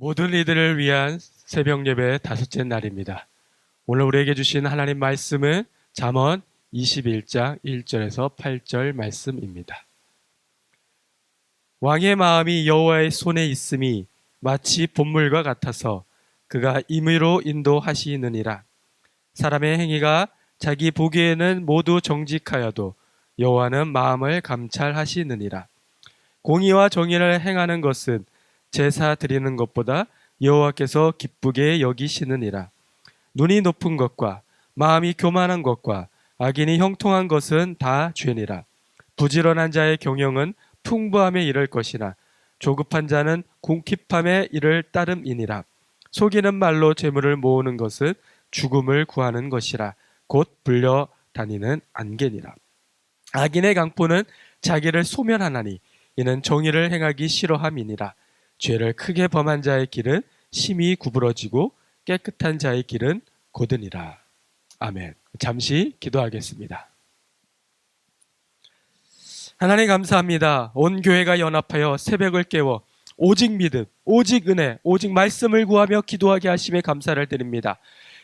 모든 이들을 위한 새벽 예배 다섯째 날입니다. 오늘 우리에게 주신 하나님 말씀은 잠언 21장 1절에서 8절 말씀입니다. 왕의 마음이 여호와의 손에 있음이 마치 봇물과 같아서 그가 임의로 인도하시느니라. 사람의 행위가 자기 보기에는 모두 정직하여도 여호와는 마음을 감찰하시느니라. 공의와 정의를 행하는 것은 제사 드리는 것보다 여호와께서 기쁘게 여기시느니라. 눈이 높은 것과 마음이 교만한 것과 악인이 형통한 것은 다 죄니라. 부지런한 자의 경영은 풍부함에 이를 것이나 조급한 자는 궁핍함에 이를 따름이니라. 속이는 말로 재물을 모으는 것은 죽음을 구하는 것이라. 곧 불려 다니는 안개니라. 악인의 강포는 자기를 소멸하나니 이는 정의를 행하기 싫어함이니라. 죄를 크게 범한 자의 길은 심히 구부러지고 깨끗한 자의 길은 곧으니라. 아멘. 잠시 기도하겠습니다. 하나님 감사합니다. 온 교회가 연합하여 새벽을 깨워 오직 믿음, 오직 은혜, 오직 말씀을 구하며 기도하게 하심에 감사를 드립니다.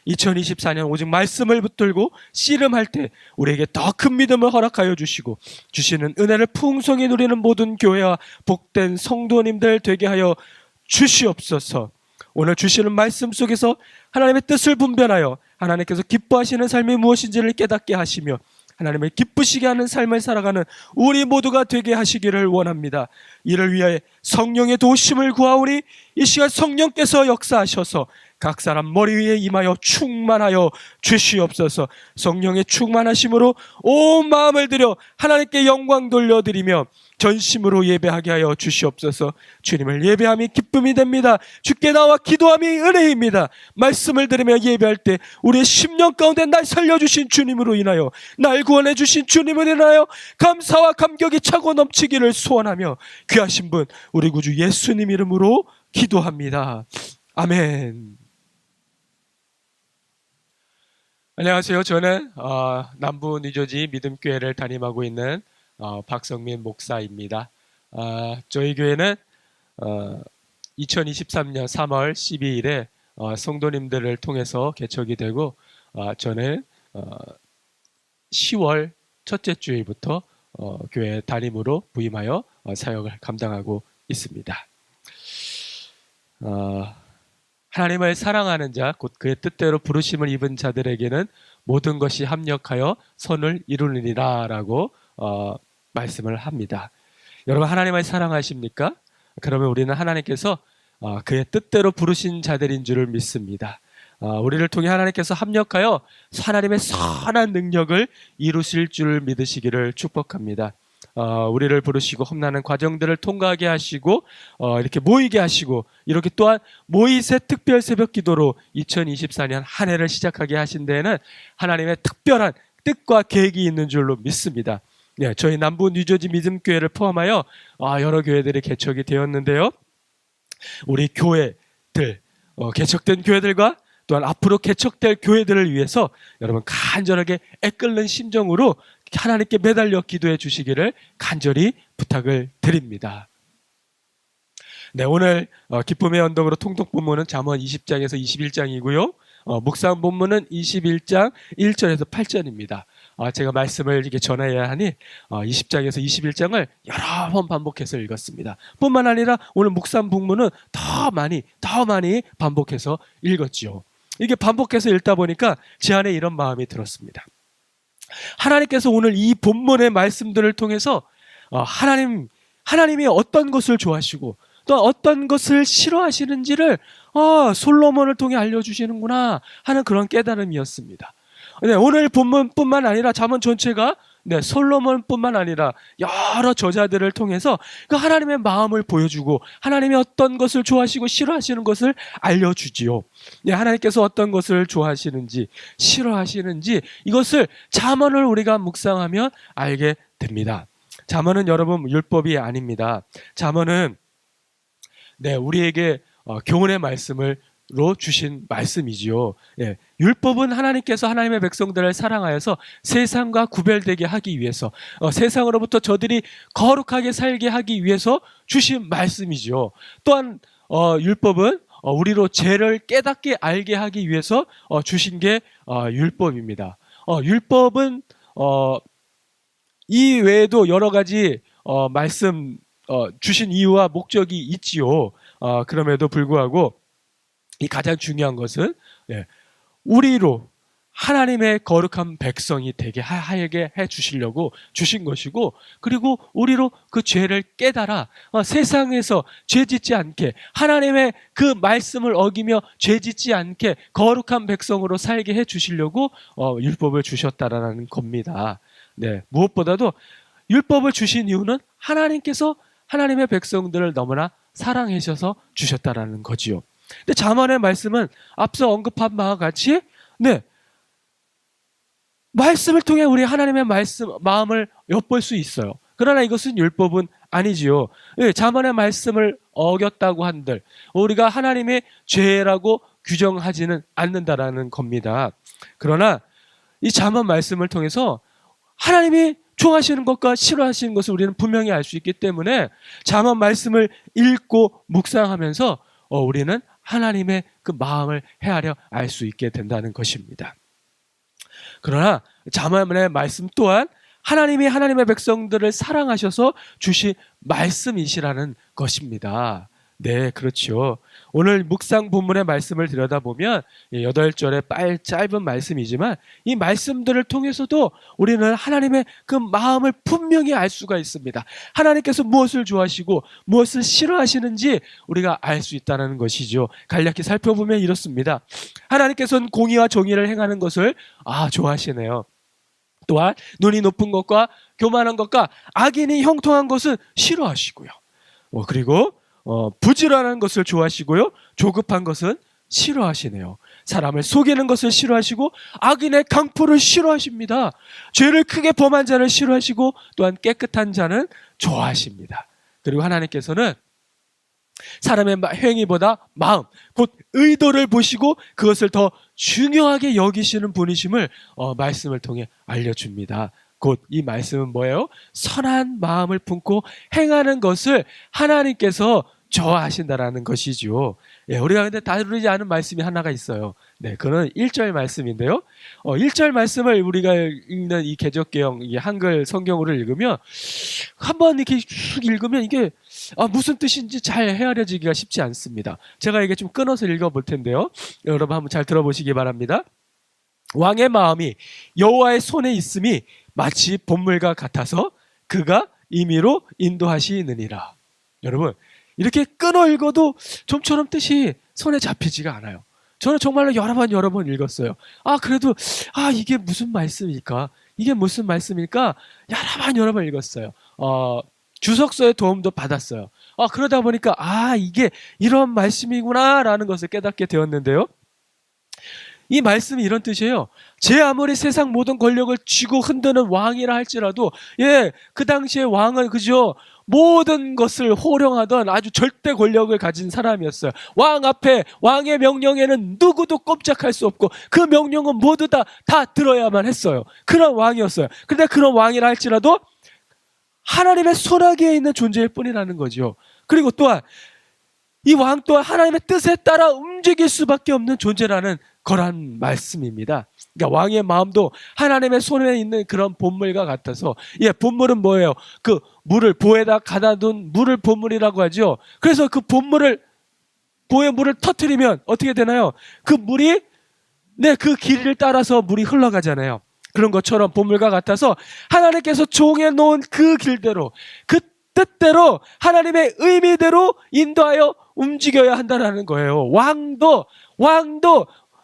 2024년 오직 말씀을 붙들고 씨름할 때 우리에게 더 큰 믿음을 허락하여 주시고 주시는 은혜를 풍성히 누리는 모든 교회와 복된 성도님들 되게 하여 주시옵소서. 오늘 주시는 말씀 속에서 하나님의 뜻을 분별하여 하나님께서 기뻐하시는 삶이 무엇인지를 깨닫게 하시며 하나님을 기쁘시게 하는 삶을 살아가는 우리 모두가 되게 하시기를 원합니다. 이를 위하여 성령의 도우심을 구하오니 이 시간 성령께서 역사하셔서 각 사람 머리 위에 임하여 충만하여 주시옵소서. 성령의 충만하심으로 온 마음을 들여 하나님께 영광 돌려드리며 전심으로 예배하게 하여 주시옵소서. 주님을 예배함이 기쁨이 됩니다. 주께 나와 기도함이 은혜입니다. 말씀을 들으며 예배할 때 우리의 심령 가운데 날 살려주신 주님으로 인하여 날 구원해 주신 주님을 인하여 감사와 감격이 차고 넘치기를 소원하며 귀하신 분 우리 구주 예수님 이름으로 기도합니다. 아멘. 안녕하세요. 저는 남부 뉴저지 믿음교회를 담임하고 있는 박성민 목사입니다. 저희 교회는 2023년 3월 12일에 성도님들을 통해서 개척이 되고 저는 10월 첫째 주일부터 교회 담임으로 부임하여 사역을 감당하고 있습니다. 하나님을 사랑하는 자, 곧 그의 뜻대로 부르심을 입은 자들에게는 모든 것이 합력하여 선을 이루느니라 라고 말씀을 합니다. 여러분 하나님을 사랑하십니까? 그러면 우리는 하나님께서 그의 뜻대로 부르신 자들인 줄을 믿습니다. 우리를 통해 하나님께서 합력하여 하나님의 선한 능력을 이루실 줄 믿으시기를 축복합니다. 우리를 부르시고 험난한 과정들을 통과하게 하시고 이렇게 모이게 하시고 이렇게 또한 모이세 특별 새벽 기도로 2024년 한 해를 시작하게 하신 데에는 하나님의 특별한 뜻과 계획이 있는 줄로 믿습니다. 네, 저희 남부 뉴저지 믿음교회를 포함하여 여러 교회들이 개척이 되었는데요. 우리 교회들, 개척된 교회들과 또한 앞으로 개척될 교회들을 위해서 여러분 간절하게 애끓는 심정으로 하나님께 매달려 기도해 주시기를 간절히 부탁을 드립니다. 네, 오늘 기쁨의 언덕으로 통독 본문은 잠언 20장에서 21장이고요. 묵상 본문은 21장 1절에서 8절입니다. 제가 말씀을 이렇게 전해야 하니 20장에서 21장을 여러 번 반복해서 읽었습니다. 뿐만 아니라 오늘 묵상 본문은 더 많이 반복해서 읽었지요. 이게 반복해서 읽다 보니까 제 안에 이런 마음이 들었습니다. 하나님께서 오늘 이 본문의 말씀들을 통해서 하나님이 어떤 것을 좋아하시고 또 어떤 것을 싫어하시는지를 솔로몬을 통해 알려주시는구나 하는 그런 깨달음이었습니다. 네, 오늘 본문뿐만 아니라 잠언 전체가 솔로몬뿐만 아니라 여러 저자들을 통해서 그 하나님의 마음을 보여주고 하나님이 어떤 것을 좋아하시고 싫어하시는 것을 알려주지요. 네, 하나님께서 어떤 것을 좋아하시는지 싫어하시는지 이것을 잠언을 우리가 묵상하면 알게 됩니다. 잠언은 여러분 율법이 아닙니다. 잠언은 우리에게 교훈의 말씀을 로 주신 말씀이지요. 율법은 하나님께서 하나님의 백성들을 사랑하여서 세상과 구별되게 하기 위해서 세상으로부터 저들이 거룩하게 살게 하기 위해서 주신 말씀이지요. 또한 율법은 우리로 죄를 깨닫게 알게 하기 위해서 주신 게 율법입니다. 율법은 이 외에도 여러 가지 말씀 주신 이유와 목적이 있지요. 그럼에도 불구하고 이 가장 중요한 것은 우리로 하나님의 거룩한 백성이 되게 하게 해 주시려고 주신 것이고, 그리고 우리로 그 죄를 깨달아 세상에서 죄 짓지 않게, 하나님의 그 말씀을 어기며 죄 짓지 않게 거룩한 백성으로 살게 해 주시려고 율법을 주셨다라는 겁니다. 네, 무엇보다도 율법을 주신 이유는 하나님께서 하나님의 백성들을 너무나 사랑하셔서 주셨다라는 거지요. 근데 잠언의 말씀은 앞서 언급한 바와 같이 말씀을 통해 우리 하나님의 마음을 엿볼 수 있어요. 그러나 이것은 율법은 아니지요. 잠언의 말씀을 어겼다고 한들 우리가 하나님의 죄라고 규정하지는 않는다라는 겁니다. 그러나 이 잠언 말씀을 통해서 하나님이 좋아하시는 것과 싫어하시는 것을 우리는 분명히 알 수 있기 때문에 잠언 말씀을 읽고 묵상하면서 우리는 하나님의 그 마음을 헤아려 알 수 있게 된다는 것입니다. 그러나 잠언의 말씀 또한 하나님이 하나님의 백성들을 사랑하셔서 주신 말씀이시라는 것입니다. 네, 그렇죠. 오늘 묵상 본문의 말씀을 들여다보면 8절의 짧은 말씀이지만 이 말씀들을 통해서도 우리는 하나님의 그 마음을 분명히 알 수가 있습니다. 하나님께서 무엇을 좋아하시고 무엇을 싫어하시는지 우리가 알 수 있다는 것이죠. 간략히 살펴보면 이렇습니다. 하나님께서는 공의와 정의를 행하는 것을 좋아하시네요. 또한 눈이 높은 것과 교만한 것과 악인이 형통한 것은 싫어하시고요. 그리고 부지런한 것을 좋아하시고요, 조급한 것은 싫어하시네요. 사람을 속이는 것을 싫어하시고 악인의 강포를 싫어하십니다. 죄를 크게 범한 자를 싫어하시고 또한 깨끗한 자는 좋아하십니다. 그리고 하나님께서는 사람의 행위보다 마음, 곧 의도를 보시고 그것을 더 중요하게 여기시는 분이심을 말씀을 통해 알려줍니다. 곧 이 말씀은 뭐예요? 선한 마음을 품고 행하는 것을 하나님께서 좋아하신다라는 것이죠. 우리가 근데 다루지 않은 말씀이 하나가 있어요. 네, 그건 1절 말씀인데요. 1절 말씀을 우리가 읽는 이 개역개역, 이 한글 성경으로 읽으면 한번 이렇게 쭉 읽으면 이게 무슨 뜻인지 잘 헤아려지기가 쉽지 않습니다. 제가 이게 좀 끊어서 읽어볼 텐데요. 여러분 한번 잘 들어보시기 바랍니다. 왕의 마음이 여호와의 손에 있음이 마치 봇물과 같아서 그가 임의로 인도하시느니라. 여러분, 이렇게 끊어 읽어도 좀처럼 뜻이 손에 잡히지가 않아요. 저는 정말로 여러 번 읽었어요. 그래도 이게 무슨 말씀일까? 이게 무슨 말씀일까? 여러 번 읽었어요. 주석서의 도움도 받았어요. 그러다 보니까 이게 이런 말씀이구나라는 것을 깨닫게 되었는데요. 이 말씀이 이런 뜻이에요. 제 아무리 세상 모든 권력을 쥐고 흔드는 왕이라 할지라도 그 당시에 왕은 그죠, 모든 것을 호령하던 아주 절대 권력을 가진 사람이었어요. 왕 앞에 왕의 명령에는 누구도 꼼짝할 수 없고 그 명령은 모두 다 들어야만 했어요. 그런 왕이었어요. 그런데 그런 왕이라 할지라도 하나님의 손아귀에 있는 존재일 뿐이라는 거죠. 그리고 또한 이 왕 또한 하나님의 뜻에 따라 움직일 수밖에 없는 존재라는 거란 말씀입니다. 그러니까 왕의 마음도 하나님의 손에 있는 그런 봇물과 같아서, 봇물은 뭐예요? 그 물을 보에다 가다둔 물을 봇물이라고 하죠. 그래서 그 보의 물을 터뜨리면 어떻게 되나요? 그 물이 그 길을 따라서 물이 흘러가잖아요. 그런 것처럼 봇물과 같아서 하나님께서 정해놓은 그 길대로, 그 뜻대로, 하나님의 의미대로 인도하여 움직여야 한다는 거예요. 왕도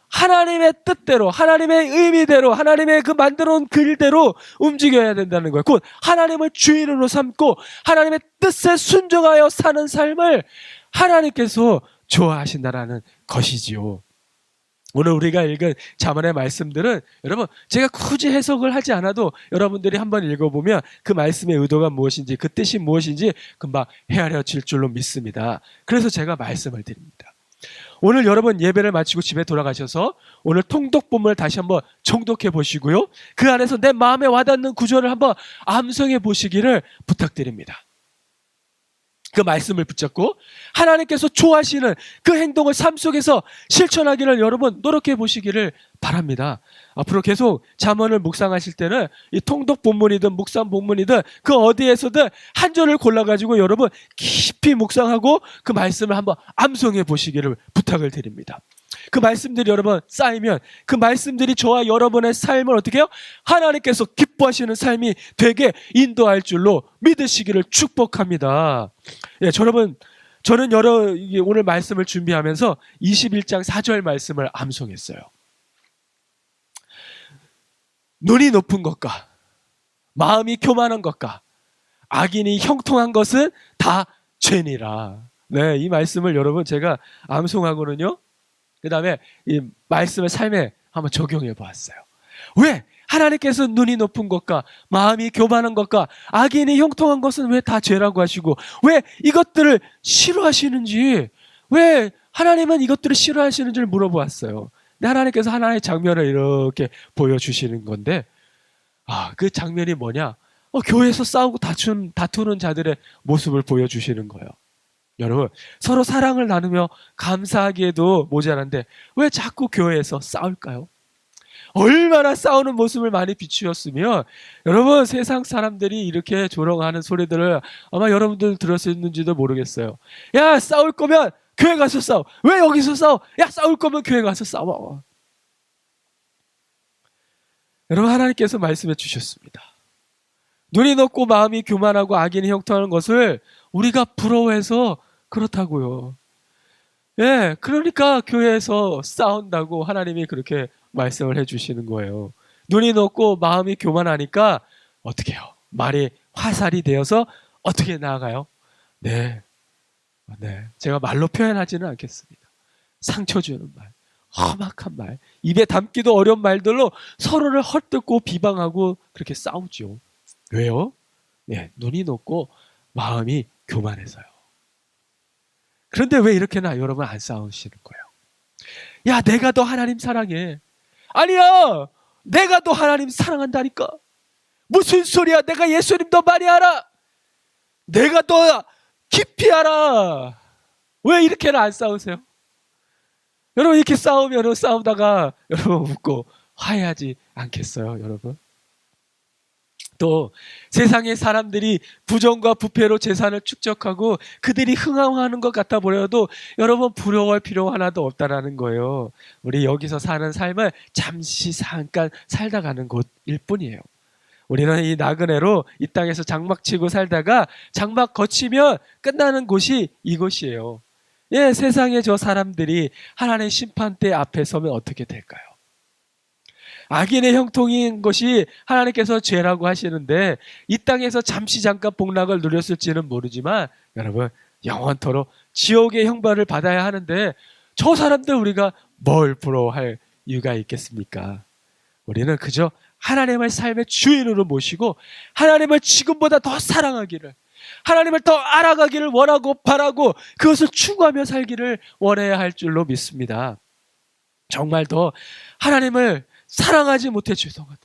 하나님의 뜻대로, 하나님의 의미대로, 하나님의 그 만들어놓은 길대로 움직여야 된다는 거예요. 곧 하나님을 주인으로 삼고 하나님의 뜻에 순종하여 사는 삶을 하나님께서 좋아하신다라는 것이지요. 오늘 우리가 읽은 잠언의 말씀들은 여러분, 제가 굳이 해석을 하지 않아도 여러분들이 한번 읽어보면 그 말씀의 의도가 무엇인지, 그 뜻이 무엇인지 금방 헤아려질 줄로 믿습니다. 그래서 제가 말씀을 드립니다. 오늘 여러분 예배를 마치고 집에 돌아가셔서 오늘 통독본문을 다시 한번 정독해 보시고요, 그 안에서 내 마음에 와닿는 구절을 한번 암송해 보시기를 부탁드립니다. 그 말씀을 붙잡고 하나님께서 좋아하시는 그 행동을 삶 속에서 실천하기를 여러분 노력해 보시기를 바랍니다. 앞으로 계속 잠언을 묵상하실 때는 이 통독 본문이든 묵상 본문이든 그 어디에서든 한 절을 골라가지고 여러분 깊이 묵상하고 그 말씀을 한번 암송해 보시기를 부탁을 드립니다. 그 말씀들이 여러분 쌓이면 그 말씀들이 저와 여러분의 삶을 어떻게 해요? 하나님께서 기뻐하시는 삶이 되게 인도할 줄로 믿으시기를 축복합니다. 예, 여러분 저는 오늘 말씀을 준비하면서 21장 4절 말씀을 암송했어요. 눈이 높은 것과 마음이 교만한 것과 악인이 형통한 것은 다 죄니라. 네, 이 말씀을 여러분 제가 암송하고는요. 그 다음에 이 말씀을 삶에 한번 적용해 보았어요. 왜? 하나님께서 눈이 높은 것과 마음이 교만한 것과 악인이 형통한 것은 왜 다 죄라고 하시고 왜 이것들을 싫어하시는지 왜 하나님은 이것들을 싫어하시는지를 물어보았어요. 근데 하나님께서 하나의 장면을 이렇게 보여주시는 건데 그 장면이 뭐냐? 교회에서 싸우고 다투는 자들의 모습을 보여주시는 거예요. 여러분 서로 사랑을 나누며 감사하기에도 모자란데 왜 자꾸 교회에서 싸울까요? 얼마나 싸우는 모습을 많이 비추었으면 여러분 세상 사람들이 이렇게 조롱하는 소리들을 아마 여러분들 들었는지도 모르겠어요. 야 싸울 거면 교회 가서 싸워. 왜 여기서 싸워? 야 싸울 거면 교회 가서 싸워. 여러분 하나님께서 말씀해 주셨습니다. 눈이 높고 마음이 교만하고 악인이 형통하는 것을 우리가 부러워해서 그렇다고요. 예, 그러니까 교회에서 싸운다고 하나님이 그렇게 말씀을 해주시는 거예요. 눈이 높고 마음이 교만하니까 어떻게 해요? 말이 화살이 되어서 어떻게 나아가요? 네, 제가 말로 표현하지는 않겠습니다. 상처 주는 말, 험악한 말, 입에 담기도 어려운 말들로 서로를 헐뜯고 비방하고 그렇게 싸우죠. 왜요? 네, 눈이 높고 마음이 교만해서요. 그런데 왜 이렇게나 여러분 안 싸우시는 거예요? 야, 내가 더 하나님 사랑해. 아니야, 내가 더 하나님 사랑한다니까. 무슨 소리야? 내가 예수님 더 많이 알아. 내가 더 깊이 알아. 왜 이렇게나 안 싸우세요? 여러분 이렇게 싸우면 싸우다가 여러분 웃고 화해하지 않겠어요, 여러분? 또 세상의 사람들이 부정과 부패로 재산을 축적하고 그들이 흥황하는 것 같아 보여도 여러분 부러워할 필요 하나도 없다라는 거예요. 우리 여기서 사는 삶은 잠시 잠깐 살다 가는 곳일 뿐이에요. 우리는 이 나그네로 이 땅에서 장막 치고 살다가 장막 거치면 끝나는 곳이 이곳이에요. 예, 세상의 저 사람들이 하나님의 심판대 앞에 서면 어떻게 될까요? 악인의 형통인 것이 하나님께서 죄라고 하시는데 이 땅에서 잠시 잠깐 복락을 누렸을지는 모르지만 여러분 영원토록 지옥의 형벌을 받아야 하는데 저 사람들 우리가 뭘 부러워할 이유가 있겠습니까? 우리는 그저 하나님을 삶의 주인으로 모시고 하나님을 지금보다 더 사랑하기를 하나님을 더 알아가기를 원하고 바라고 그것을 추구하며 살기를 원해야 할 줄로 믿습니다. 정말 더 하나님을 사랑하지 못해 죄송하다.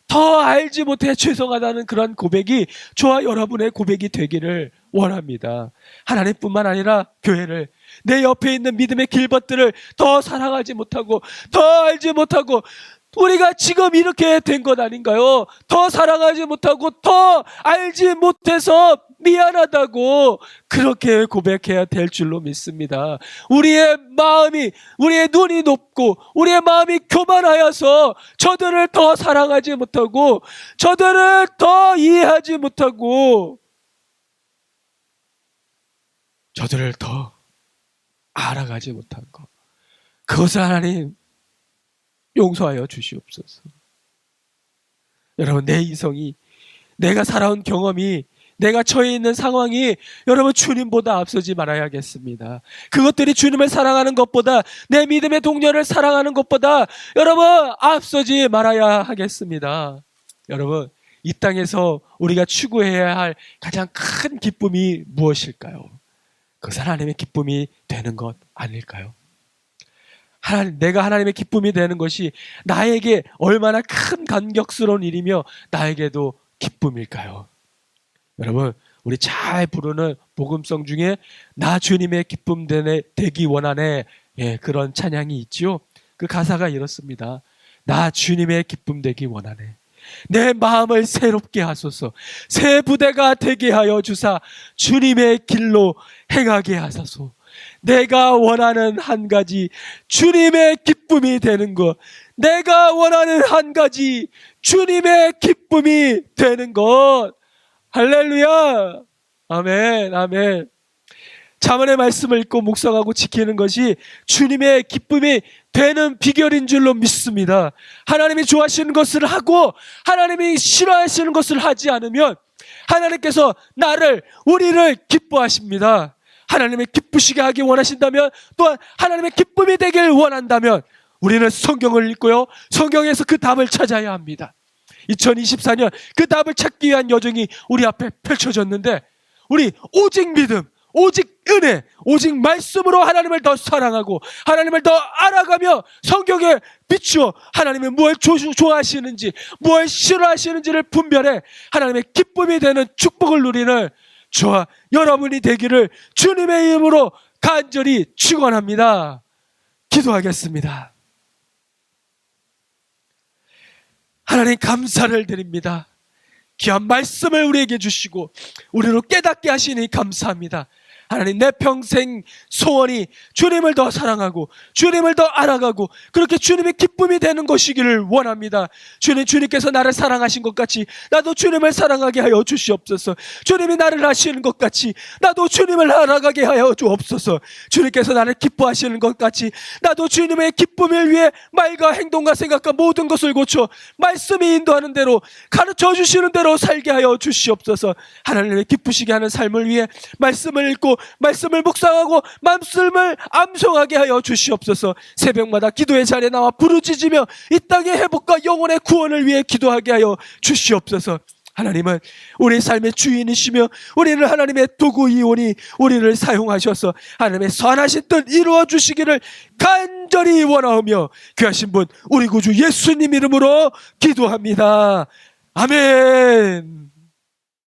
더 알지 못해 죄송하다는 그런 고백이 저와 여러분의 고백이 되기를 원합니다. 하나님뿐만 아니라 교회를 내 옆에 있는 믿음의 길벗들을 더 사랑하지 못하고 더 알지 못하고 우리가 지금 이렇게 된 것 아닌가요? 더 사랑하지 못하고 더 알지 못해서 미안하다고 그렇게 고백해야 될 줄로 믿습니다. 우리의 눈이 높고 우리의 마음이 교만하여서 저들을 더 사랑하지 못하고 저들을 더 이해하지 못하고 저들을 더 알아가지 못한 것. 그것을 하나님 용서하여 주시옵소서. 여러분 내 이성이 내가 살아온 경험이 내가 처해 있는 상황이 여러분 주님보다 앞서지 말아야겠습니다. 그것들이 주님을 사랑하는 것보다 내 믿음의 동료를 사랑하는 것보다 여러분 앞서지 말아야 하겠습니다. 여러분 이 땅에서 우리가 추구해야 할 가장 큰 기쁨이 무엇일까요? 그것은 하나님의 기쁨이 되는 것 아닐까요? 내가 하나님의 기쁨이 되는 것이 나에게 얼마나 큰 감격스러운 일이며 나에게도 기쁨일까요? 여러분 우리 잘 부르는 복음성 중에 나 주님의 기쁨 되기 원하네, 예, 그런 찬양이 있죠. 그 가사가 이렇습니다. 나 주님의 기쁨 되기 원하네. 내 마음을 새롭게 하소서. 새 부대가 되게 하여 주사 주님의 길로 행하게 하소서. 내가 원하는 한 가지 주님의 기쁨이 되는 것. 내가 원하는 한 가지 주님의 기쁨이 되는 것. 할렐루야. 아멘, 아멘. 자문의 말씀을 읽고 묵상하고 지키는 것이 주님의 기쁨이 되는 비결인 줄로 믿습니다. 하나님이 좋아하시는 것을 하고 하나님이 싫어하시는 것을 하지 않으면 하나님께서 우리를 기뻐하십니다. 하나님의 기쁘시게 하기 원하신다면, 또한 하나님의 기쁨이 되길 원한다면 우리는 성경을 읽고요, 성경에서 그 답을 찾아야 합니다. 2024년 그 답을 찾기 위한 여정이 우리 앞에 펼쳐졌는데, 우리 오직 믿음, 오직 은혜, 오직 말씀으로 하나님을 더 사랑하고 하나님을 더 알아가며 성경에 비추어 하나님이 무엇을 좋아하시는지 무엇을 싫어하시는지를 분별해 하나님의 기쁨이 되는 축복을 누리는 저와 여러분이 되기를 주님의 이름으로 간절히 축원합니다. 기도하겠습니다. 하나님, 감사를 드립니다. 귀한 말씀을 우리에게 주시고 우리로 깨닫게 하시니 감사합니다. 하나님, 내 평생 소원이 주님을 더 사랑하고 주님을 더 알아가고 그렇게 주님의 기쁨이 되는 것이기를 원합니다. 주님께서 나를 사랑하신 것 같이 나도 주님을 사랑하게 하여 주시옵소서. 주님이 나를 아시는 것 같이 나도 주님을 알아가게 하여 주옵소서. 주님께서 나를 기뻐하시는 것 같이 나도 주님의 기쁨을 위해 말과 행동과 생각과 모든 것을 고쳐 말씀이 인도하는 대로, 가르쳐 주시는 대로 살게 하여 주시옵소서. 하나님의 기쁘시게 하는 삶을 위해 말씀을 읽고 말씀을 묵상하고 말씀을 암송하게 하여 주시옵소서. 새벽마다 기도의 자리에 나와 부르짖으며 이 땅의 회복과 영혼의 구원을 위해 기도하게 하여 주시옵소서. 하나님은 우리 삶의 주인이시며 우리를 하나님의 도구이오니 우리를 사용하셔서 하나님의 선하신 뜻 이루어 주시기를 간절히 원하오며 귀하신 분 우리 구주 예수님 이름으로 기도합니다. 아멘.